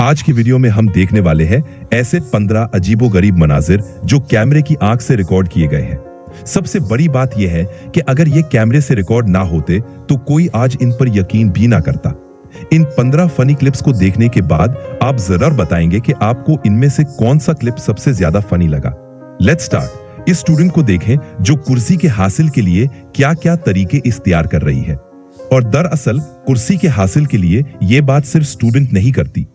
आज की वीडियो में हम देखने वाले हैं ऐसे 15 अजीबोगरीब मनाजिर जो कैमरे की आंख से रिकॉर्ड किए गए हैं। सबसे बड़ी बात यह है कि अगर ये कैमरे से रिकॉर्ड ना होते तो कोई आज इन पर यकीन भी ना करता। इन 15 फनी क्लिप्स को देखने के बाद आप जरूर बताएंगे कि आपको इनमें से कौन सा क्लिप सबसे ज्यादा फनी लगा। Let's start. इस स्टूडेंट को देखें जो कुर्सी के हासिल के लिए क्या क्या तरीके इख्तियार कर रही है। और दरअसल कुर्सी के हासिल के लिए ये बात सिर्फ स्टूडेंट नहीं करती,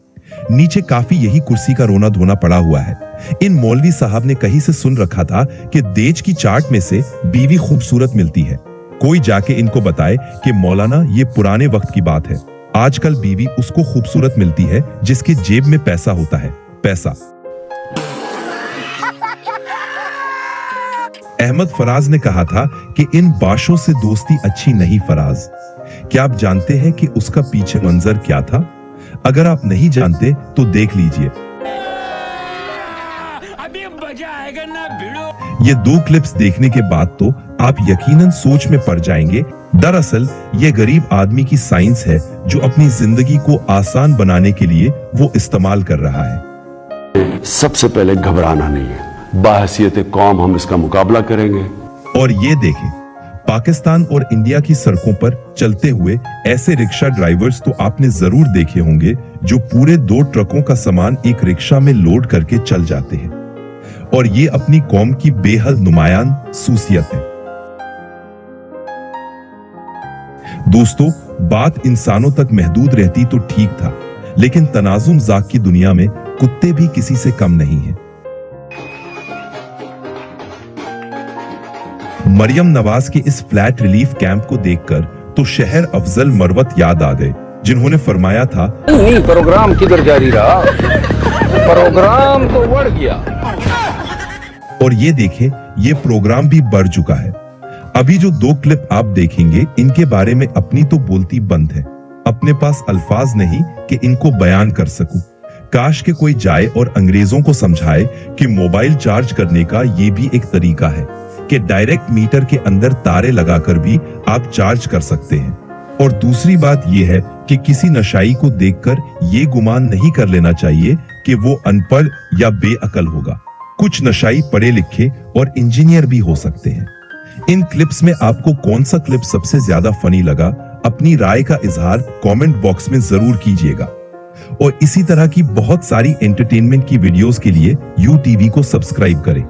नीचे काफी यही कुर्सी का रोना धोना पड़ा हुआ है। इन मौलवी साहब ने कहीं से सुन रखा था कि देज की चाट में से बीवी खूबसूरत मिलती है। कोई जाके इनको बताए कि मौलाना ये पुराने वक्त की बात है, आजकल बीवी उसको खूबसूरत मिलती है जिसके जेब में पैसा होता है। पैसा। अहमद फराज ने कहा था कि इन बाशों से दोस्ती अच्छी नहीं फराज। क्या आप जानते हैं कि उसका पीछे मंजर क्या था? अगर आप नहीं जानते तो देख लीजिए। अभी मजा आएगा ना भिड़ो। ये दो क्लिप्स देखने के बाद तो आप यकीनन सोच में पड़ जाएंगे। दरअसल ये गरीब आदमी की साइंस है जो अपनी जिंदगी को आसान बनाने के लिए वो इस्तेमाल कर रहा है। सबसे पहले घबराना नहीं है, बाहसियत कौम हम इसका मुकाबला करेंगे। और ये देखें, पाकिस्तान और इंडिया की सड़कों पर चलते हुए ऐसे रिक्शा ड्राइवर्स तो आपने जरूर देखे होंगे जो पूरे 2 ट्रकों का सामान एक रिक्शा में लोड करके चल जाते हैं। और ये अपनी कौम की बेहद नुमायान सूसियत है। दोस्तों, बात इंसानों तक महदूद रहती तो ठीक था, लेकिन तनाजुम ज़ाक की दुनिया में कुत्ते भी किसी से कम नहीं हैं। मरियम नवाज के इस फ्लैट रिलीफ कैंप को देखकर तो शहर अफजल मरवत याद आ गए, जिन्होंने फरमाया था, नहीं प्रोग्राम किधर जारी रहा, प्रोग्राम तो बढ़ गया। और ये देखें, ये प्रोग्राम भी बढ़ चुका है। अभी जो 2 क्लिप आप देखेंगे इनके बारे में अपनी तो बोलती बंद है, अपने पास अल्फाज नहीं कि इनको बयान कर सकूं। काश के कोई जाए और अंग्रेजों को समझाए कि मोबाइल चार्ज करने का ये भी एक तरीका है कि डायरेक्ट मीटर के अंदर तारे लगाकर भी आप चार्ज कर सकते हैं। और दूसरी बात यह है कि किसी नशाई को देखकर ये गुमान नहीं कर लेना चाहिए कि वो अनपढ़ या बेअकल होगा। कुछ नशाई पढ़े लिखे और इंजीनियर भी हो सकते हैं। इन क्लिप्स में आपको कौन सा क्लिप सबसे ज्यादा फनी लगा? अपनी राय का इजहार कमेंट बॉक्स में जरूर कीजिएगा। और इसी तरह की बहुत सारी एंटरटेनमेंट की वीडियोस के लिए UTV को सब्सक्राइब करें।